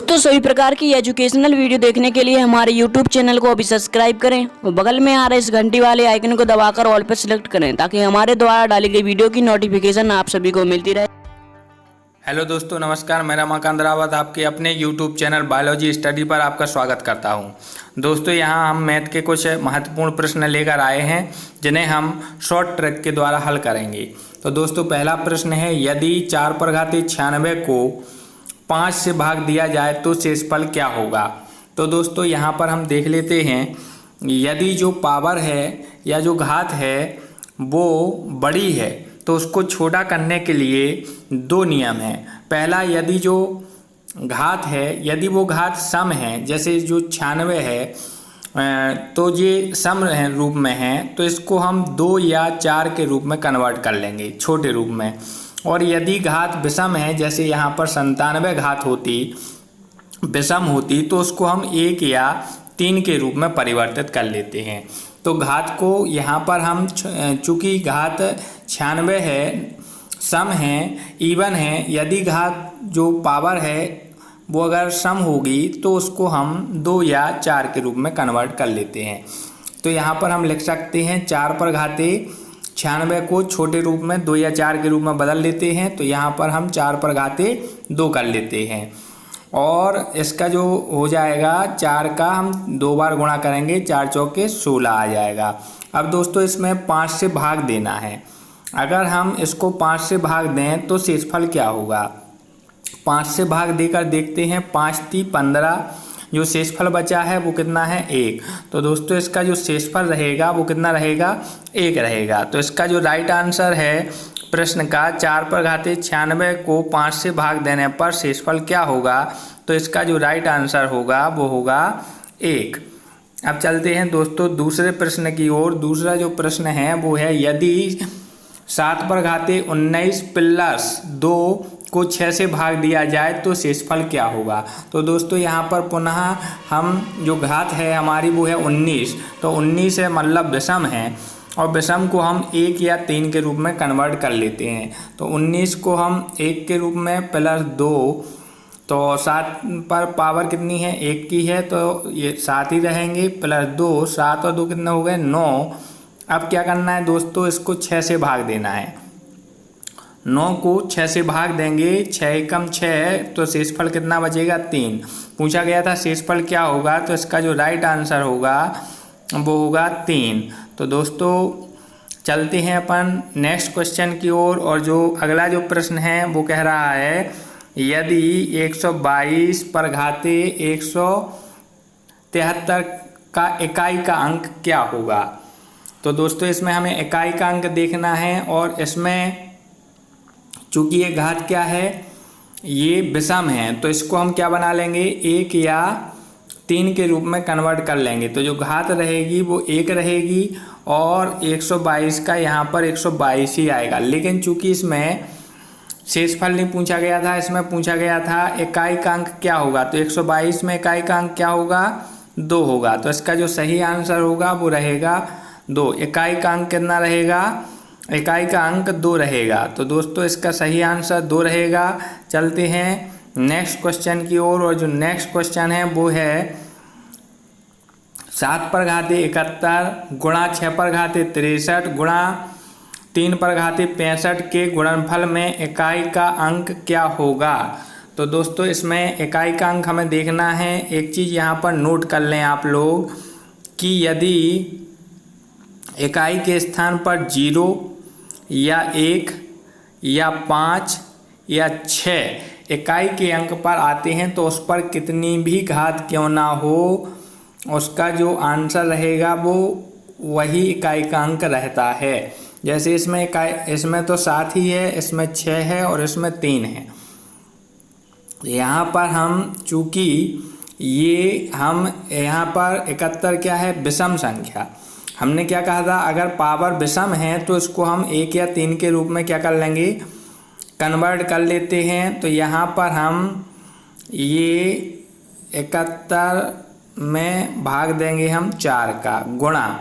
दोस्तों सभी प्रकार की एजुकेशनल वीडियो देखने के लिए हमारे YouTube चैनल को अभी सब्सक्राइब करें और बगल में आ रहे इस घंटी वाले आइकन को दबाकर ऑल पर सिलेक्ट करें ताकि हमारे द्वारा डाली गई वीडियो की नोटिफिकेशन आप सभी को मिलती रहे। हेलो दोस्तों, नमस्कार। मेरा मकान रावत आपके अपने YouTube चैनल बायोलॉजी स्टडी पर आपका स्वागत करता हूं। दोस्तों, यहां हम मैथ के कुछ महत्वपूर्ण प्रश्न लेकर आए हैं जिन्हें हम शॉर्ट ट्रिक के द्वारा हल करेंगे। तो दोस्तों, पहला प्रश्न है, यदि 4/96 को 5 से भाग दिया जाए तो शेषफल क्या होगा। तो दोस्तों, यहाँ पर हम देख लेते हैं, यदि जो पावर है या जो घात है वो बड़ी है तो उसको छोटा करने के लिए दो नियम हैं। पहला, यदि जो घात है यदि वो घात सम है, जैसे जो 96 है तो ये सम रूप में है तो इसको हम 2 या 4 के रूप में कन्वर्ट कर लेंगे, छोटे रूप में। और यदि घात विषम है, जैसे यहाँ पर 97 घात होती विषम होती तो उसको हम 1 या 3 के रूप में परिवर्तित कर लेते हैं। तो घात को यहाँ पर हम, चूँकि घात 96 है, सम है, इवन है, यदि घात जो पावर है वो अगर सम होगी तो उसको हम 2 या 4 के रूप में कन्वर्ट कर लेते हैं। तो यहाँ पर हम लिख सकते हैं 4/96 को छोटे रूप में 2 या 4 के रूप में बदल लेते हैं। तो यहाँ पर हम 4/2 कर लेते हैं और इसका जो हो जाएगा 4 का हम 2 बार गुणा करेंगे, 4 चौके 16 आ जाएगा। अब दोस्तों, इसमें 5 से भाग देना है। अगर हम इसको 5 से भाग दें तो शेषफल क्या होगा। 5 से भाग देकर देखते हैं, 5 × 15, जो शेषफल बचा है वो कितना है, 1। तो दोस्तों, इसका जो शेषफल रहेगा वो कितना रहेगा, 1 रहेगा। तो इसका जो राइट आंसर है प्रश्न का, 4/96 को 5 से भाग देने पर शेषफल क्या होगा, तो इसका जो राइट आंसर होगा वो होगा 1। अब चलते हैं दोस्तों दूसरे प्रश्न की ओर। दूसरा जो प्रश्न है वो है, यदि 7/19 + 2 को 6 से भाग दिया जाए तो शेषफल क्या होगा। तो दोस्तों, यहाँ पर पुनः हम, जो घात है हमारी वो है 19, तो 19 है मतलब विषम है और विषम को हम 1 या 3 के रूप में कन्वर्ट कर लेते हैं। तो 19 को हम 1 के रूप में +2, तो 7 पर पावर कितनी है, 1 की है, तो ये 7 ही रहेंगे, +2, 7 और 2 कितने हो गए, 9। अब क्या करना है दोस्तों, इसको 6 से भाग देना है। 9 को 6 से भाग देंगे, 6 × 6, तो शेषफल कितना बचेगा, 3। पूछा गया था शेषफल क्या होगा, तो इसका जो राइट आंसर होगा वो होगा 3। तो दोस्तों, चलते हैं अपन नेक्स्ट क्वेश्चन की ओर। और जो अगला जो प्रश्न है वो कह रहा है, यदि 122/173 का इकाई का अंक क्या होगा। तो दोस्तों, इसमें हमें इकाई का अंक देखना है और इसमें चूँकि ये घात क्या है, ये विषम है, तो इसको हम क्या बना लेंगे, 1 या 3 के रूप में कन्वर्ट कर लेंगे। तो जो घात रहेगी वो 1 रहेगी और 122 का यहाँ पर 122 ही आएगा। लेकिन चूँकि इसमें शेषफल नहीं पूछा गया था, इसमें पूछा गया था इकाई का अंक क्या होगा। तो 122 में इकाई का अंक क्या होगा, 2 होगा। तो इसका जो सही आंसर होगा वो रहेगा 2। इकाई का अंक कितना रहेगा, इकाई का अंक 2 रहेगा। तो दोस्तों, इसका सही आंसर 2 रहेगा। चलते हैं नेक्स्ट क्वेश्चन की ओर। और जो नेक्स्ट क्वेश्चन है वो है, 7/71 गुणा 6/63 गुणा 3/65 के गुणनफल में इकाई का अंक क्या होगा। तो दोस्तों, इसमें इकाई का अंक हमें देखना है। एक चीज़ यहाँ पर नोट कर लें आप लोग कि यदि इकाई के स्थान पर 0 या 1 या 5 या 6 इकाई के अंक पर आते हैं तो उस पर कितनी भी घात क्यों ना हो, उसका जो आंसर रहेगा वो वही इकाई का अंक रहता है। जैसे इसमें तो 7 ही है, इसमें 6 है और इसमें 3 है। यहाँ पर हम, चूँकि ये हम यहाँ पर 71 क्या है, विषम संख्या। हमने क्या कहा था, अगर पावर विषम है तो इसको हम 1 या 3 के रूप में क्या कर लेंगे, कन्वर्ट कर लेते हैं। तो यहाँ पर हम ये 71 में भाग देंगे हम 4 का गुणा,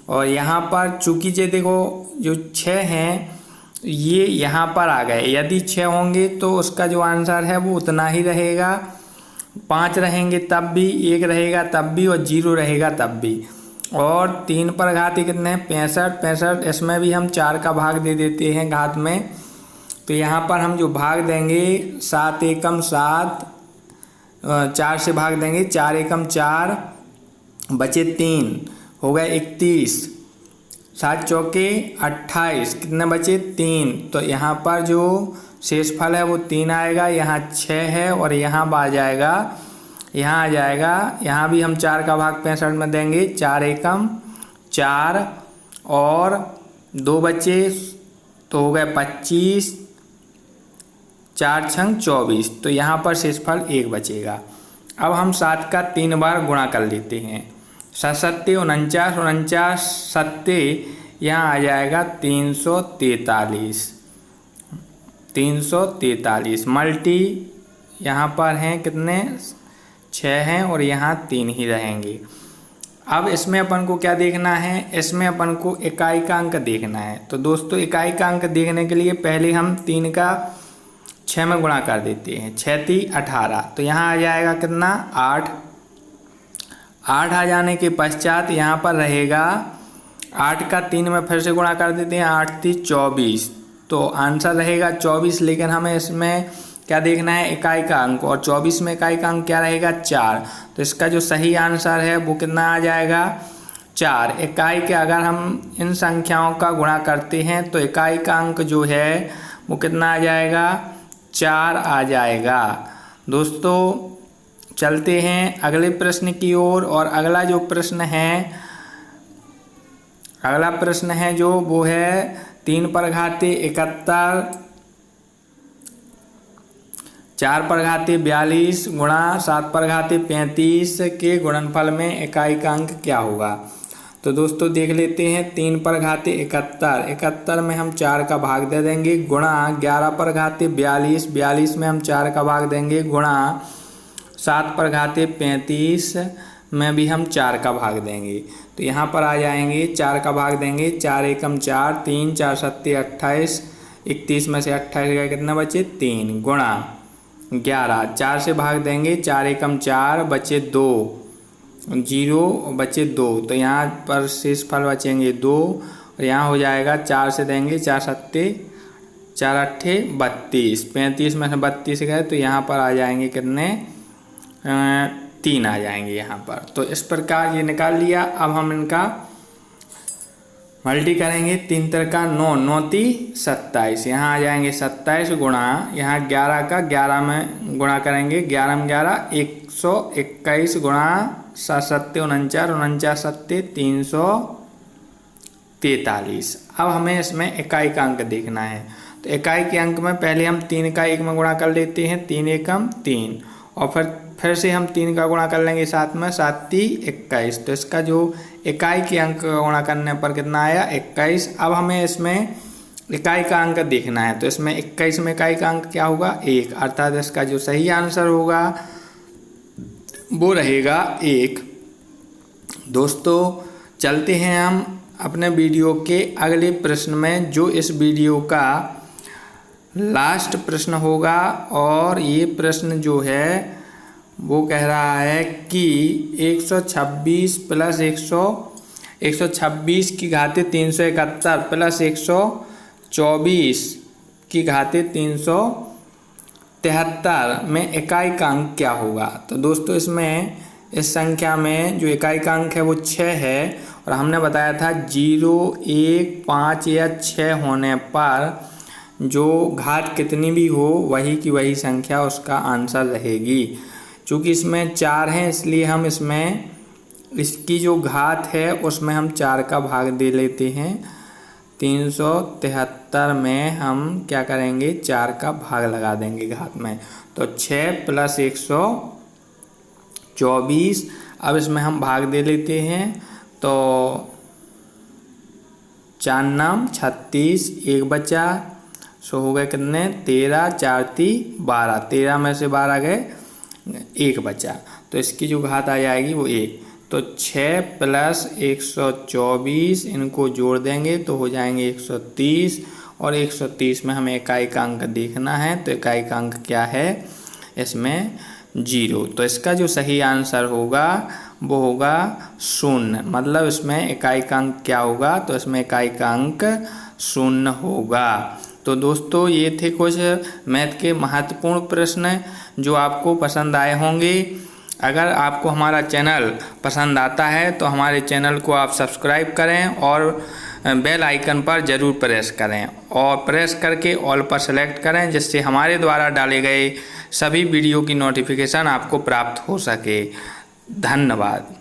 और यहाँ पर चूँकि ये देखो जो 6 हैं ये यहाँ पर आ गए। यदि 6 होंगे तो उसका जो आंसर है वो उतना ही रहेगा 5 रहेंगे तब भी, 1 रहेगा तब भी और 0 रहेगा तब भी। और 3 पर घात कितने हैं 65, इसमें भी हम 4 का भाग दे देते हैं घात में। तो यहाँ पर हम जो भाग देंगे 7 एकम 7, 4 से भाग देंगे, 4 एकम 4, बचे 3, हो गए 31, 7 चौके 28, कितने बचे 3। तो यहाँ पर जो शेषफल है वो 3 आएगा, यहाँ 6 है और यहाँ आ जाएगा, यहाँ आ जाएगा। यहाँ भी हम 4 का भाग 65 में देंगे, 4 एकम 4 और 2 बचे तो हो गए 25, 4 छंग 24। तो यहाँ पर शेषफल 1 बचेगा। अब हम 7 का 3 बार गुणा कर लेते हैं। 7 सत्ते 49, 49 सत्ते यहाँ आ जाएगा 343, 343 मल्टी यहाँ पर हैं कितने 6 हैं और यहाँ 3 ही रहेंगे। अब इसमें अपन को क्या देखना है, इसमें अपन को इकाई का अंक देखना है। तो दोस्तों इकाई का अंक देखने के लिए पहले हम 3 का 6 में गुणा कर देते हैं, 6 × 3 = 18। तो यहाँ आ जाएगा कितना 8, 8 आ जाने के पश्चात यहाँ पर रहेगा 8 का 3 में फिर से गुणा कर देते हैं, 8 × 3 = 24। तो आंसर रहेगा 24। लेकिन हमें इसमें क्या देखना है इकाई का अंक, और 24 में इकाई का अंक क्या रहेगा 4। तो इसका जो सही आंसर है वो कितना आ जाएगा 4। इकाई के अगर हम इन संख्याओं का गुणा करते हैं तो इकाई का अंक जो है वो कितना आ जाएगा 4 आ जाएगा। दोस्तों चलते हैं अगले प्रश्न की ओर। और अगला जो प्रश्न है, अगला प्रश्न है जो वो है 3 पर घाते 71, 4 पर घाते 42 गुणा 7 पर घाते 35 के गुणनफल में इकाई का अंक क्या होगा। तो दोस्तों देख लेते हैं। 3 पर घाते 71, 71 में हम 4 का भाग दे देंगे, गुणा 11 पर घाते 42, 42 में हम 4 का भाग देंगे, गुणा 7 पर घाते 35 में भी हम 4 का भाग देंगे। तो यहाँ पर आ जाएंगे 4 का भाग देंगे, 4 एकम 4, 3 4 सत्ते 28, 31 में से 28 गए कितना बचे 3, गुणा 11, 4 से भाग देंगे, 4 एकम 4 बचे 2, 0 बचे 2। तो यहाँ पर शेषफल बचेंगे 2 और यहाँ हो जाएगा 4 से देंगे, 4 सत्ते 4 अट्ठे 32, 35 में से 32 गए तो यहाँ पर आ जाएंगे कितने 3 आ जाएंगे यहाँ पर। तो इस प्रकार ये निकाल लिया। अब हम इनका मल्टी करेंगे, 3 × 9, 9 × 3 = 27, यहाँ आ जाएंगे 27 गुणा यहाँ 11 का 11 में गुणा करेंगे, 11 में 11 121 गुणा 7 सत्ते 49, 49 सत्ते 343। अब हमें इसमें इकाई का अंक देखना है। तो इकाई के अंक में पहले हम 3 का 1 में गुणा कर लेते हैं, 3 एकम 3 और फिर से हम 3 का गुणा कर लेंगे 7 में, 7 × 3 = 21। तो इसका जो इकाई के अंक का गुणा करने पर कितना आया 21। अब हमें इसमें इकाई का अंक देखना है। तो इसमें 21 में इकाई का अंक क्या होगा 1, अर्थात इसका जो सही आंसर होगा वो रहेगा 1। दोस्तों चलते हैं हम अपने वीडियो के अगले प्रश्न में, जो इस वीडियो का लास्ट प्रश्न होगा। और ये प्रश्न जो है वो कह रहा है कि 126 प्लस 126 की घाते 371 प्लस 124 की घाते 373 में इकाई का अंक क्या होगा। तो दोस्तों इसमें इस संख्या में जो इकाई का अंक है वो 6 है और हमने बताया था 0, 1, 5 या 6 होने पर जो घात कितनी भी हो वही की वही संख्या उसका आंसर रहेगी। चूँकि इसमें 4 हैं इसलिए हम इसमें इसकी जो घात है उसमें हम 4 का भाग दे लेते हैं। 373 में हम क्या करेंगे 4 का भाग लगा देंगे घात में। तो 6 प्लस 124। अब इसमें हम भाग दे लेते हैं। तो 4 नाम 36, 1 बचा, सो हो गए कितने 13, 4 × 3 = 12, 13 में से 12 गए 1 बचा। तो इसकी जो घात आ जाएगी वो 1। तो 6 प्लस 124 इनको जोड़ देंगे तो हो जाएंगे 130 और 130 में हमें इकाई का अंक देखना है। तो इकाई का अंक क्या है इसमें 0। तो इसका जो सही आंसर होगा वो होगा 0। मतलब इसमें इकाई का अंक क्या होगा, तो इसमें इकाई का अंक 0 होगा। तो दोस्तों ये थे कुछ मैथ के महत्वपूर्ण प्रश्न जो आपको पसंद आए होंगे। अगर आपको हमारा चैनल पसंद आता है तो हमारे चैनल को आप सब्सक्राइब करें और बेल आइकन पर ज़रूर प्रेस करें और प्रेस करके ऑल पर सेलेक्ट करें, जिससे हमारे द्वारा डाले गए सभी वीडियो की नोटिफिकेशन आपको प्राप्त हो सके। धन्यवाद।